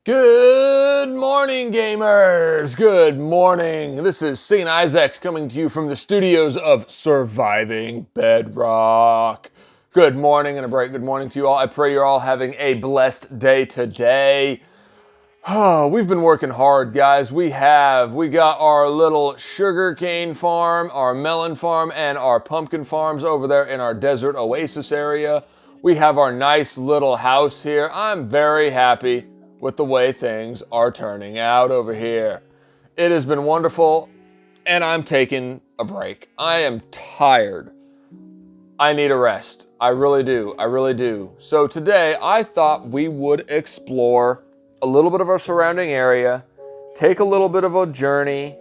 Good morning, gamers! Good morning. This is St. Isaac's coming to you from the studios of Surviving Bedrock. Good morning and a bright good morning to you all. I pray you're all having a blessed day today. Oh, we've been working hard, guys. We got our little sugarcane farm, our melon farm, and our pumpkin farms over there in our desert oasis area. We have our nice little house here. I'm very happy with the way things are turning out over here. It has been wonderful, and I'm taking a break. I am tired. I need a rest. I really do. I really do. So today, I thought we would explore a little bit of our surrounding area, take a little bit of a journey,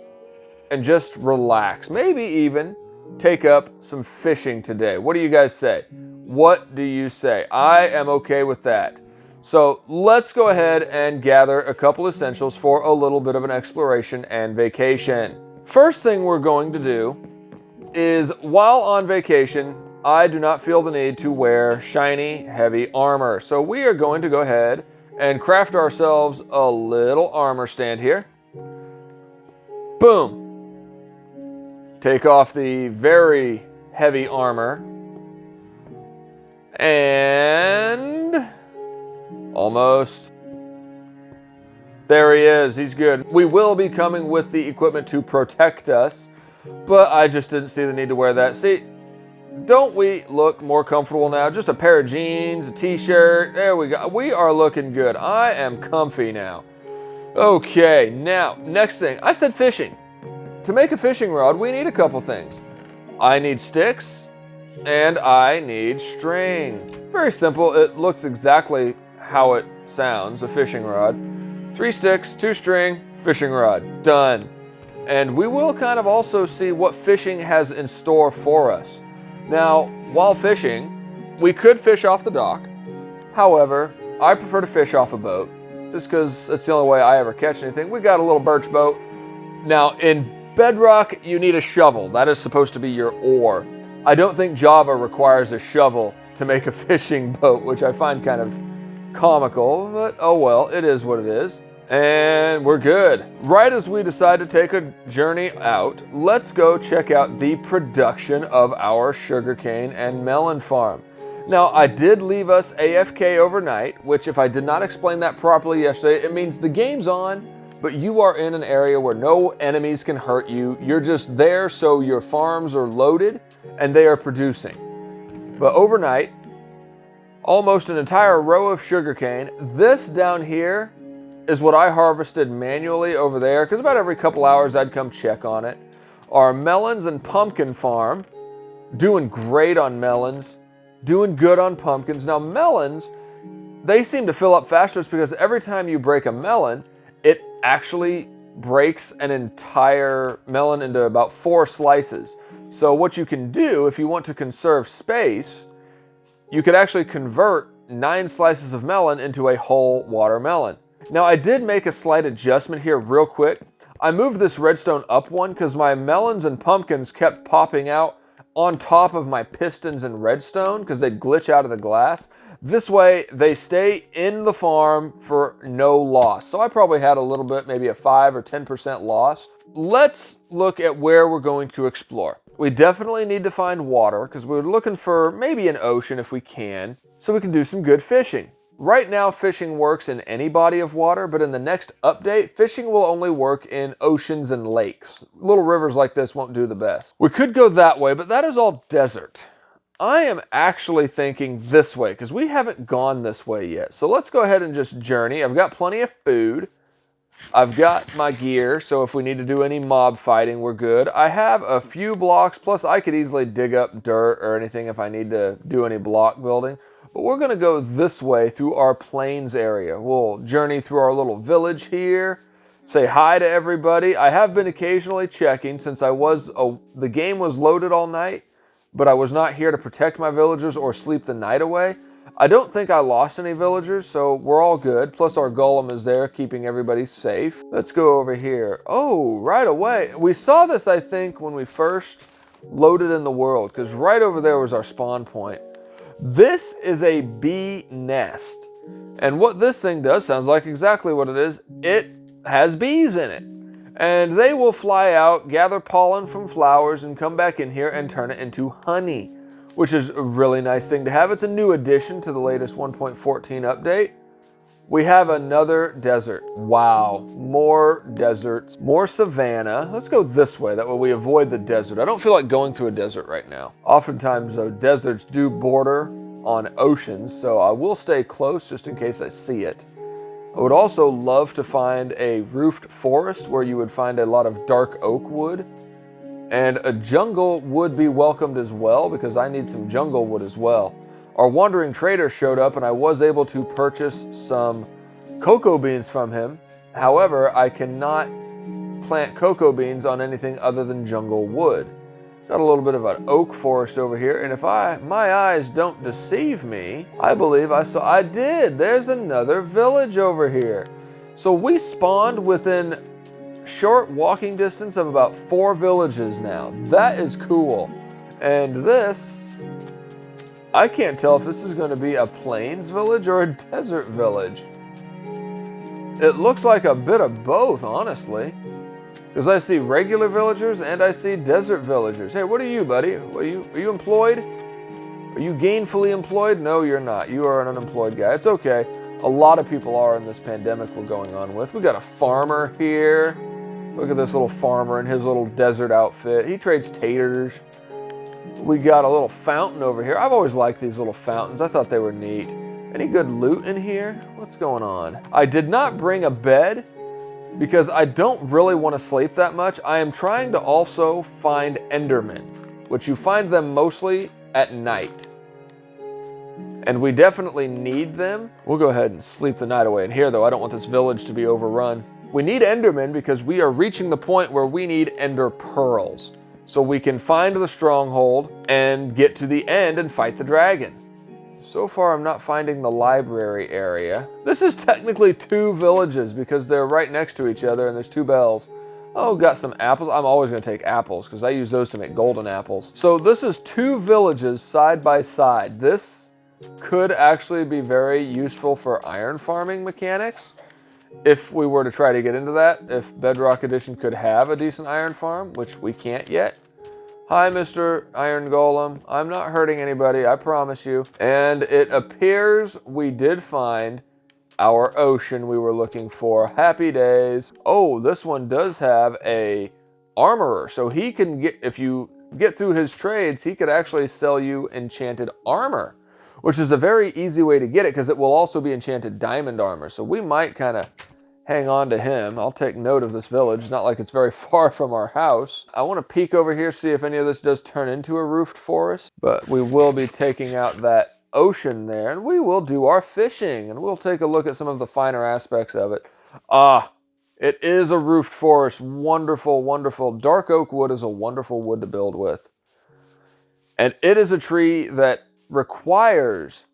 and just relax. Maybe even take up some fishing today. What do you guys say? What do you say? I am okay with that. So let's go ahead and gather a couple essentials for a little bit of an exploration and vacation. First thing we're going to do is, while on vacation, I do not feel the need to wear shiny, heavy armor. So we are going to go ahead and craft ourselves a little armor stand here. Boom. Take off the very heavy armor. And almost. There he is. He's good. We will be coming with the equipment to protect us, but I just didn't see the need to wear that. See, don't we look more comfortable now? Just a pair of jeans, a t-shirt. There we go. We are looking good. I am comfy now. Okay, now, next thing. I said fishing. To make a fishing rod, we need a couple things. I need sticks, and I need string. Very simple. It looks exactly how it sounds, a fishing rod. 3 sticks, 2 string, fishing rod. Done. And we will kind of also see what fishing has in store for us. Now, while fishing, we could fish off the dock. However, I prefer to fish off a boat, just because that's the only way I ever catch anything. We got a little birch boat. Now, in Bedrock, you need a shovel. That is supposed to be your oar. I don't think Java requires a shovel to make a fishing boat, which I find kind of comical, but oh well, it is what it is. And we're good. Right as we decide to take a journey out, let's go check out the production of our sugarcane and melon farm. Now, I did leave us AFK overnight, which, if I did not explain that properly yesterday, it means the game's on, but you are in an area where no enemies can hurt you. You're just there so your farms are loaded and they are producing. But overnight, almost an entire row of sugarcane. This down here is what I harvested manually over there, because about every couple hours I'd come check on it. Our melons and pumpkin farm, doing great on melons, doing good on pumpkins. Now melons, they seem to fill up faster. It's because every time you break a melon, it actually breaks an entire melon into about 4 slices. So what you can do, if you want to conserve space, you could actually convert 9 slices of melon into a whole watermelon. Now, I did make a slight adjustment here real quick. I moved this redstone up 1 because my melons and pumpkins kept popping out on top of my pistons and redstone because they'd glitch out of the glass. This way, they stay in the farm for no loss. So I probably had a little bit, maybe a 5 or 10% loss. Let's look at where we're going to explore. We definitely need to find water because we're looking for maybe an ocean if we can, so we can do some good fishing. Right now, fishing works in any body of water, but in the next update, fishing will only work in oceans and lakes. Little rivers like this won't do the best. We could go that way, but that is all desert. I am actually thinking this way because we haven't gone this way yet. So let's go ahead and just journey. I've got plenty of food. I've got my gear, so if we need to do any mob fighting, we're good. I have a few blocks, plus I could easily dig up dirt or anything if I need to do any block building. But we're going to go this way through our plains area. We'll journey through our little village here, say hi to everybody. I have been occasionally checking since the game was loaded all night, but I was not here to protect my villagers or sleep the night away. I don't think I lost any villagers, so we're all good. Plus our golem is there keeping everybody safe. Let's go over here. Oh, right away. We saw this, I think, when we first loaded in the world, because right over there was our spawn point. This is a bee nest. And what this thing does sounds like exactly what it is. It has bees in it. And they will fly out, gather pollen from flowers, and come back in here and turn it into honey, which is a really nice thing to have. It's a new addition to the latest 1.14 update. We have another desert. Wow, more deserts, more savanna. Let's go this way, that way we avoid the desert. I don't feel like going through a desert right now. Oftentimes, though, deserts do border on oceans, so I will stay close just in case I see it. I would also love to find a roofed forest where you would find a lot of dark oak wood. And a jungle would be welcomed as well, because I need some jungle wood as well. Our wandering trader showed up and I was able to purchase some cocoa beans from him. However, I cannot plant cocoa beans on anything other than jungle wood. Got a little bit of an oak forest over here, and if my eyes don't deceive me, I believe I did. There's another village over here. So we spawned within short walking distance of about 4 villages now. That is cool. And this, I can't tell if this is going to be a plains village or a desert village. It looks like a bit of both, honestly. Because I see regular villagers and I see desert villagers. Hey, what are you, buddy? Are you employed? Are you gainfully employed? No, you're not. You are an unemployed guy. It's okay. A lot of people are in this pandemic we're going on with. We got a farmer here. Look at this little farmer in his little desert outfit. He trades taters. We got a little fountain over here. I've always liked these little fountains. I thought they were neat. Any good loot in here? What's going on? I did not bring a bed because I don't really want to sleep that much. I am trying to also find Endermen, which you find them mostly at night. And we definitely need them. We'll go ahead and sleep the night away in here, though. I don't want this village to be overrun. We need Endermen because we are reaching the point where we need Ender Pearls, so we can find the stronghold and get to the end and fight the dragon. So far, I'm not finding the library area. This is technically 2 villages because they're right next to each other and there's 2 bells. Oh, got some apples. I'm always going to take apples because I use those to make golden apples. So this is 2 villages side by side. This could actually be very useful for iron farming mechanics. If we were to try to get into that, if Bedrock Edition could have a decent iron farm, which we can't yet. Hi, Mr. Iron Golem. I'm not hurting anybody, I promise you. And it appears we did find our ocean we were looking for. Happy days. Oh, this one does have a armorer. So he can get, if you get through his trades, he could actually sell you enchanted armor, which is a very easy way to get it because it will also be enchanted diamond armor. So we might kind of hang on to him. I'll take note of this village. Not like it's very far from our house. I want to peek over here, see if any of this does turn into a roofed forest. But we will be taking out that ocean there, and we will do our fishing, and we'll take a look at some of the finer aspects of it. Ah, it is a roofed forest. Wonderful, wonderful. Dark oak wood is a wonderful wood to build with. And it is a tree that requires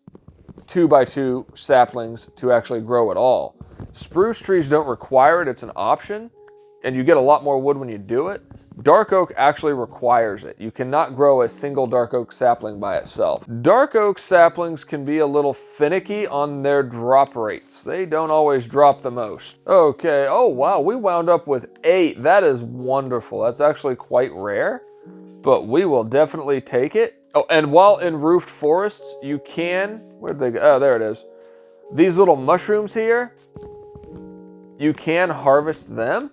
2x2 saplings to actually grow at all. Spruce trees don't require it, it's an option, and you get a lot more wood when you do it. Dark oak actually requires it. You cannot grow a single dark oak sapling by itself. Dark oak saplings can be a little finicky on their drop rates. They don't always drop the most. Okay, oh wow, we wound up with 8. That is wonderful. That's actually quite rare, but we will definitely take it. Oh, and while in roofed forests, you can, where'd they go? Oh, there it is. These little mushrooms here, you can harvest them,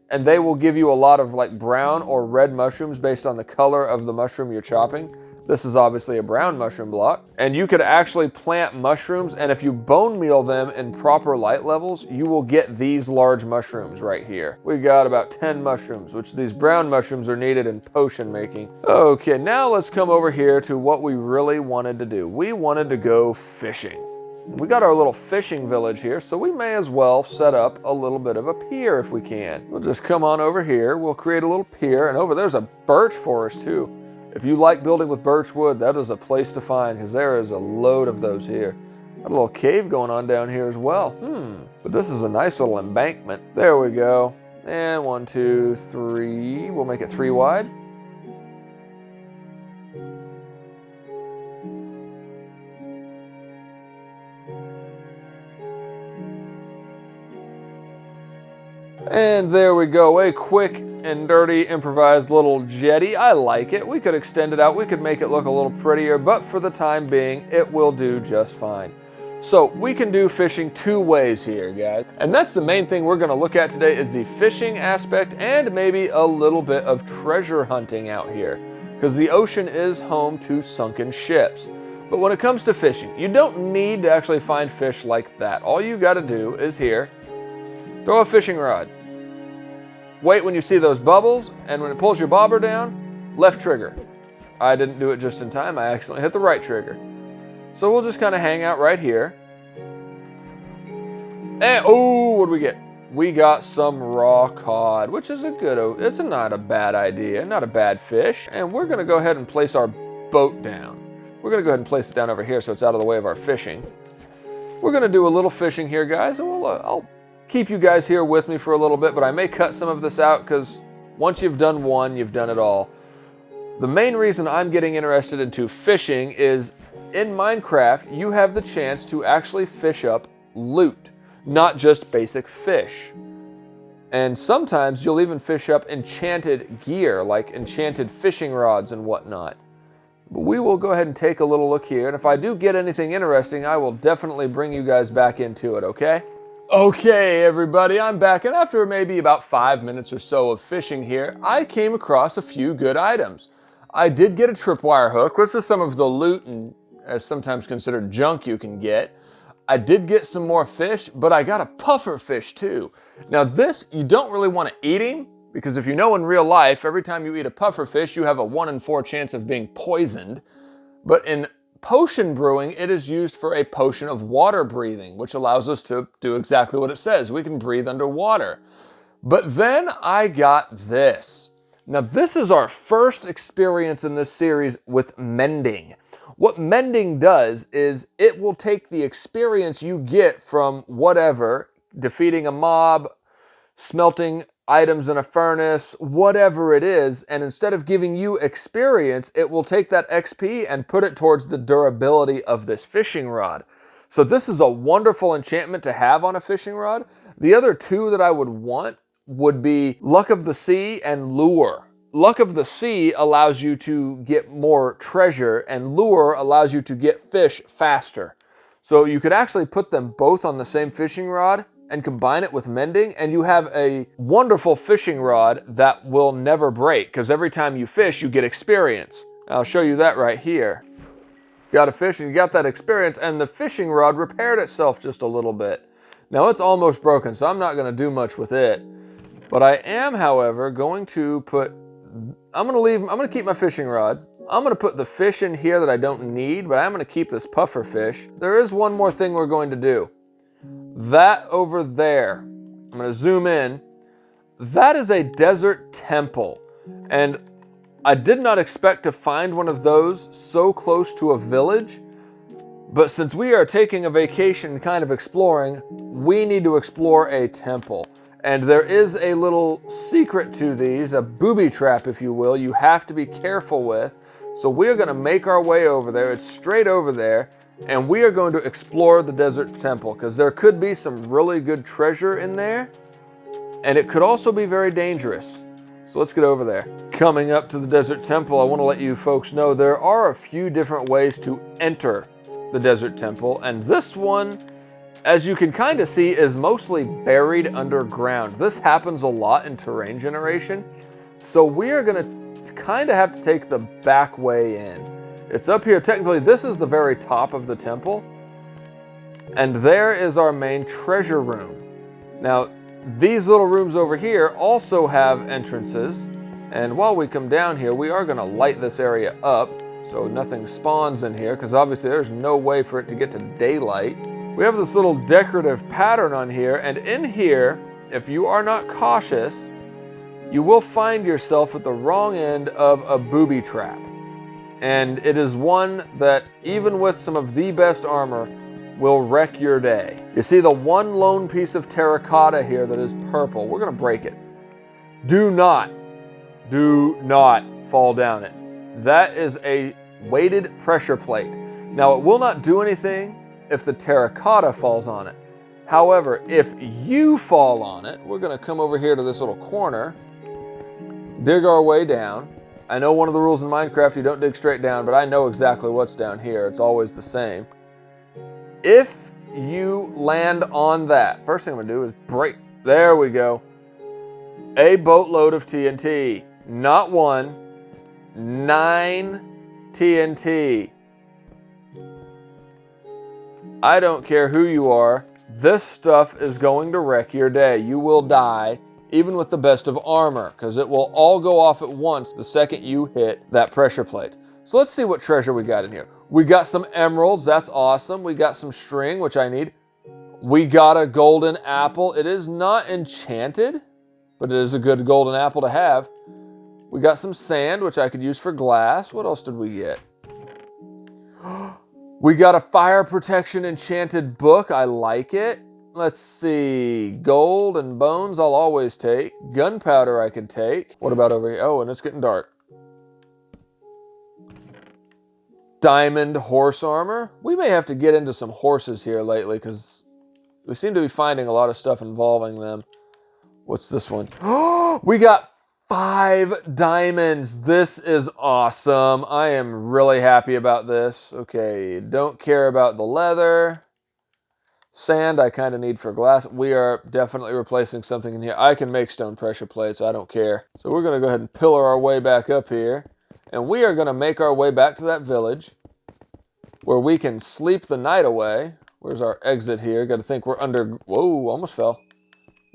and they will give you a lot of like brown or red mushrooms based on the color of the mushroom you're chopping. This is obviously a brown mushroom block. And you could actually plant mushrooms, and if you bone meal them in proper light levels, you will get these large mushrooms right here. We got about 10 mushrooms, which these brown mushrooms are needed in potion making. Okay, now let's come over here to what we really wanted to do. We wanted to go fishing. We got our little fishing village here, so we may as well set up a little bit of a pier if we can. We'll just come on over here, we'll create a little pier, and over there's a birch forest too. If you like building with birch wood, that is a place to find because there is a load of those here. Got a little cave going on down here as well. But this is a nice little embankment. There we go. And 1, 2, 3. We'll make it 3 wide. And there we go, a quick and dirty improvised little jetty. I like it. We could extend it out, we could make it look a little prettier, but for the time being, it will do just fine. So we can do fishing two ways here, guys. And that's the main thing we're gonna look at today, is the fishing aspect and maybe a little bit of treasure hunting out here, because the ocean is home to sunken ships. But when it comes to fishing, you don't need to actually find fish like that. All you gotta do is here, throw a fishing rod. Wait when you see those bubbles, and when it pulls your bobber down, left trigger. I didn't do it just in time, I accidentally hit the right trigger. So we'll just kind of hang out right here. And, oh, what do we get? We got some raw cod, which is it's not a bad idea, not a bad fish. And we're gonna go ahead and place our boat down. We're gonna go ahead and place it down over here so it's out of the way of our fishing. We're gonna do a little fishing here, guys, and I'll keep you guys here with me for a little bit, but I may cut some of this out because once you've done one, you've done it all. The main reason I'm getting interested into fishing is in Minecraft, you have the chance to actually fish up loot, not just basic fish. And sometimes you'll even fish up enchanted gear, like enchanted fishing rods and whatnot. But we will go ahead and take a little look here, and if I do get anything interesting, I will definitely bring you guys back into it, okay? Okay, everybody, I'm back, and after maybe about 5 minutes or so of fishing here, I came across a few good items. I did get a tripwire hook. This is some of the loot and as sometimes considered junk you can get. I did get some more fish, but I got a puffer fish too. Now this, you don't really want to eat him, because if you know in real life, every time you eat a puffer fish, you have a 1 in 4 chance of being poisoned. But in potion brewing, it is used for a potion of water breathing, which allows us to do exactly what it says. We can breathe underwater. But then I got this. Now this is our first experience in this series with mending. What mending does is it will take the experience you get from whatever, defeating a mob, smelting items in a furnace, whatever it is, and instead of giving you experience, it will take that XP and put it towards the durability of this fishing rod. So this is a wonderful enchantment to have on a fishing rod. The other two that I would want would be Luck of the Sea and Lure. Luck of the Sea allows you to get more treasure, and Lure allows you to get fish faster. So you could actually put them both on the same fishing rod and combine it with mending, and you have a wonderful fishing rod that will never break, because every time you fish, you get experience. I'll show you that right here. Got a fish and you got that experience, and the fishing rod repaired itself just a little bit. Now it's almost broken, so I'm not going to do much with it. But I am, however, going to keep my fishing rod. I'm going to put the fish in here that I don't need, but I'm going to keep this puffer fish. There is one more thing we're going to do. That over there, I'm going to zoom in. That is a desert temple. And I did not expect to find one of those so close to a village. But since we are taking a vacation kind of exploring, we need to explore a temple. And there is a little secret to these, a booby trap, if you will, you have to be careful with. So we're going to make our way over there. It's straight over there. And we are going to explore the desert temple, because there could be some really good treasure in there. And it could also be very dangerous. So let's get over there. Coming up to the desert temple, I want to let you folks know there are a few different ways to enter the desert temple. And this one, as you can kind of see, is mostly buried underground. This happens a lot in terrain generation. So we are going to kind of have to take the back way in. It's up here. Technically, this is the very top of the temple. And there is our main treasure room. Now, these little rooms over here also have entrances. And while we come down here, we are going to light this area up so nothing spawns in here, because obviously there's no way for it to get to daylight. We have this little decorative pattern on here, and in here, if you are not cautious, you will find yourself at the wrong end of a booby trap. And it is one that, even with some of the best armor, will wreck your day. You see the one lone piece of terracotta here that is purple. We're going to break it. Do not fall down it. That is a weighted pressure plate. Now, it will not do anything if the terracotta falls on it. However, if you fall on it, we're going to come over here to this little corner, dig our way down. I know one of the rules in Minecraft, you don't dig straight down, but I know exactly what's down here. It's always the same. If you land on that, first thing I'm going to do is break. There we go. A boatload of TNT. Not 1, 9 TNT. I don't care who you are. This stuff is going to wreck your day. You will die, even with the best of armor, because it will all go off at once the second you hit that pressure plate. So let's see what treasure we got in here. We got some emeralds. That's awesome. We got some string, which I need. We got a golden apple. It is not enchanted, but it is a good golden apple to have. We got some sand, which I could use for glass. What else did we get? We got a fire protection enchanted book. I like it. Let's see. Gold and bones I'll always take. Gunpowder I could take. What about over here? Oh, and it's getting dark. Diamond horse armor. We may have to get into some horses here lately because we seem to be finding a lot of stuff involving them. What's this one? Oh, we got 5 diamonds. This is awesome. I am really happy about this. Okay, don't care about the leather. Sand I kind of need for glass. We are definitely replacing something in here. I can make stone pressure plates. I don't care. So we're going to go ahead and pillar our way back up here. And we are going to make our way back to that village where we can sleep the night away. Where's our exit here? Got to think we're under... Whoa, almost fell.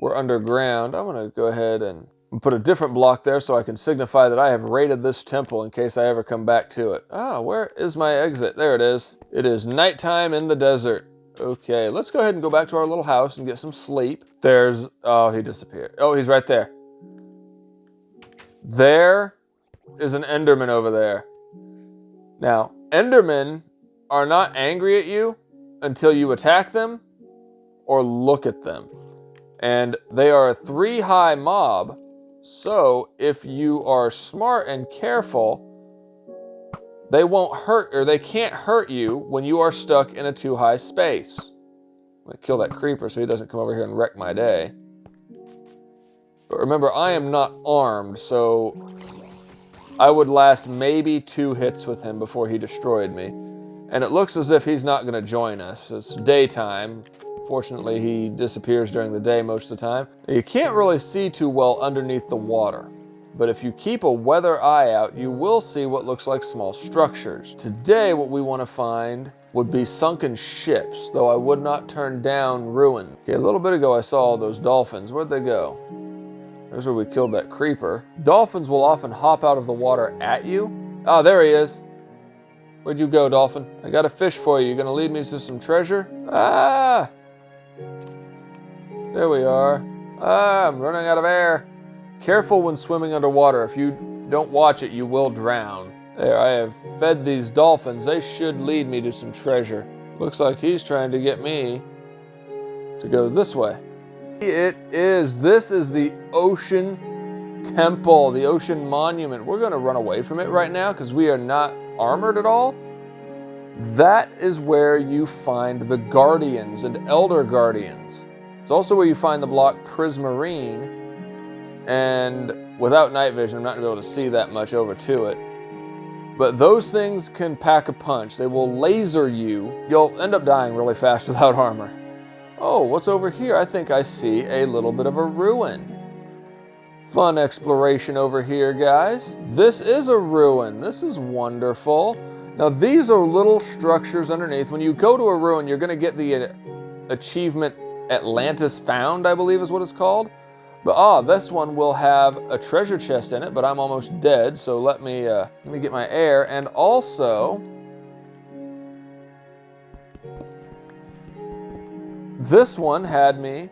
We're underground. I'm going to go ahead and put a different block there so I can signify that I have raided this temple in case I ever come back to it. Ah, where is my exit? There it is. It is nighttime in the desert. Okay, let's go ahead and go back to our little house and get some sleep. There's... Oh, he disappeared. Oh, he's right there. There is an Enderman over there. Now, Endermen are not angry at you until you attack them or look at them. And they are a 3-high mob, so if you are smart and careful, they won't hurt, or they can't hurt you when you are stuck in a 2-high space. I'm gonna kill that creeper so he doesn't come over here and wreck my day. But remember, I am not armed, so I would last maybe 2 hits with him before he destroyed me. And it looks as if he's not going to join us. It's daytime. Fortunately, he disappears during the day most of the time. You can't really see too well underneath the water. But if you keep a weather eye out, you will see what looks like small structures. Today, what we want to find would be sunken ships, though I would not turn down ruin. Okay, a little bit ago I saw all those dolphins. Where'd they go? There's where we killed that creeper. Dolphins will often hop out of the water at you. Oh, there he is. Where'd you go, dolphin? I got a fish for you. You gonna lead me to some treasure? Ah! There we are. Ah, I'm running out of air. Careful when swimming underwater. If you don't watch it, you will drown. There, I have fed these dolphins. They should lead me to some treasure. Looks like he's trying to get me to go this way. It is. This is the ocean temple, the ocean monument. We're going to run away from it right now because we are not armored at all. That is where you find the guardians and elder guardians. It's also where you find the block prismarine. And without night vision, I'm not going to be able to see that much over to it. But those things can pack a punch. They will laser you. You'll end up dying really fast without armor. Oh, what's over here? I think I see a little bit of a ruin. Fun exploration over here, guys. This is a ruin. This is wonderful. Now, these are little structures underneath. When you go to a ruin, you're going to get the achievement Atlantis Found, I believe is what it's called. But this one will have a treasure chest in it, but I'm almost dead, so let me get my air. And also, this one had me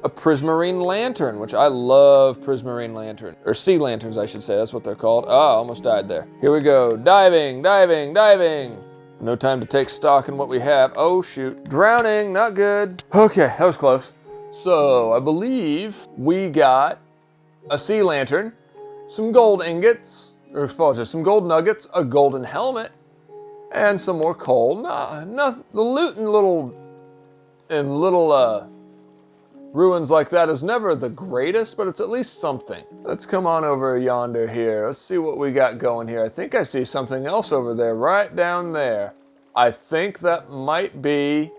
a prismarine lantern, which I love prismarine lantern. Or sea lanterns, I should say. That's what they're called. Ah, almost died there. Here we go. Diving, diving, diving. No time to take stock in what we have. Oh, shoot. Drowning, not good. Okay, that was close. So, I believe we got a sea lantern, some gold ingots, or some gold nuggets, a golden helmet, and some more coal. The looting little in little ruins like that is never the greatest, but it's at least something. Let's come on over yonder here. Let's see what we got going here. I think I see something else over there, right down there. I think that might be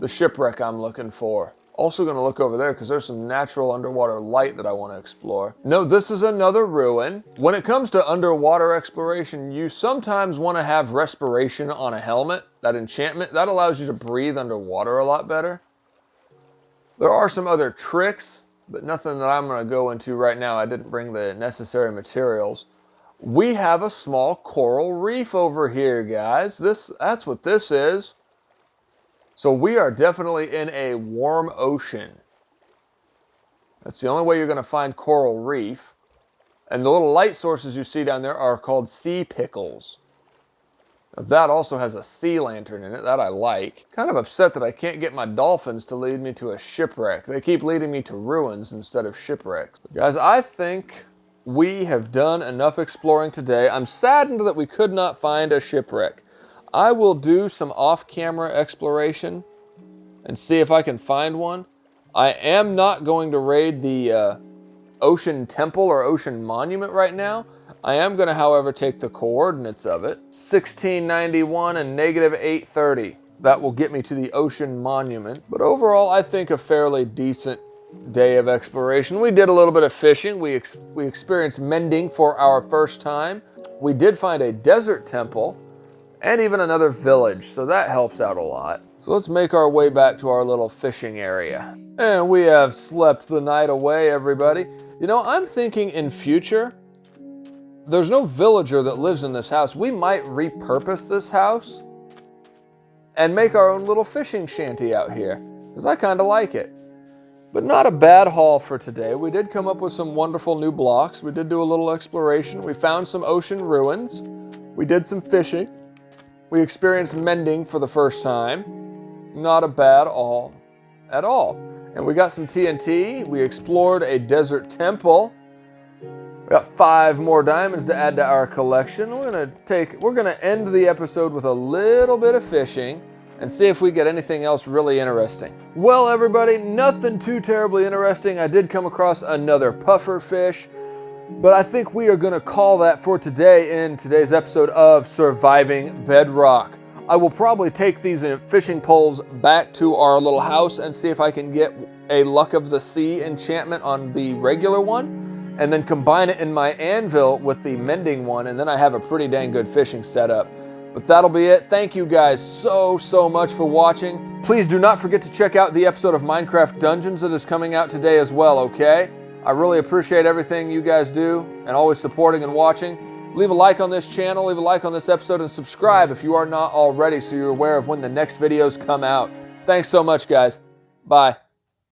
the shipwreck I'm looking for. Also going to look over there because there's some natural underwater light that I want to explore. No, this is another ruin. When it comes to underwater exploration, you sometimes want to have respiration on a helmet. That enchantment, that allows you to breathe underwater a lot better. There are some other tricks, but nothing that I'm going to go into right now. I didn't bring the necessary materials. We have a small coral reef over here, guys. That's what this is. So we are definitely in a warm ocean. That's the only way you're going to find coral reef. And the little light sources you see down there are called sea pickles. Now that also has a sea lantern in it that I like. Kind of upset that I can't get my dolphins to lead me to a shipwreck. They keep leading me to ruins instead of shipwrecks. But guys, I think we have done enough exploring today. I'm saddened that we could not find a shipwreck. I will do some off-camera exploration and see if I can find one. I am not going to raid the ocean temple or ocean monument right now. I am going to, however, take the coordinates of it. 1691 and negative 830. That will get me to the ocean monument. But overall, I think a fairly decent day of exploration. We did a little bit of fishing. We experienced mending for our first time. We did find a desert temple and even another village, so that helps out a lot. So let's make our way back to our little fishing area. And we have slept the night away, everybody. You know, I'm thinking in future, there's no villager that lives in this house. We might repurpose this house and make our own little fishing shanty out here, because I kind of like it. But not a bad haul for today. We did come up with some wonderful new blocks. We did do a little exploration. We found some ocean ruins. We did some fishing. We experienced mending for the first time. Not a bad haul at all. And we got some TNT. We explored a desert temple. We got 5 more diamonds to add to our collection. We're gonna end the episode with a little bit of fishing and see if we get anything else really interesting. Well, everybody, nothing too terribly interesting. I did come across another puffer fish, but I think we are gonna call that for today in today's episode of Surviving Bedrock. I will probably take these fishing poles back to our little house and see if I can get a Luck of the Sea enchantment on the regular one, and then combine it in my anvil with the mending one, and then I have a pretty dang good fishing setup. But that'll be it. Thank you guys so much for watching. Please do not forget to check out the episode of Minecraft Dungeons that is coming out today as well, okay? I really appreciate everything you guys do and always supporting and watching. Leave a like on this channel, leave a like on this episode, and subscribe if you are not already so you're aware of when the next videos come out. Thanks so much, guys. Bye.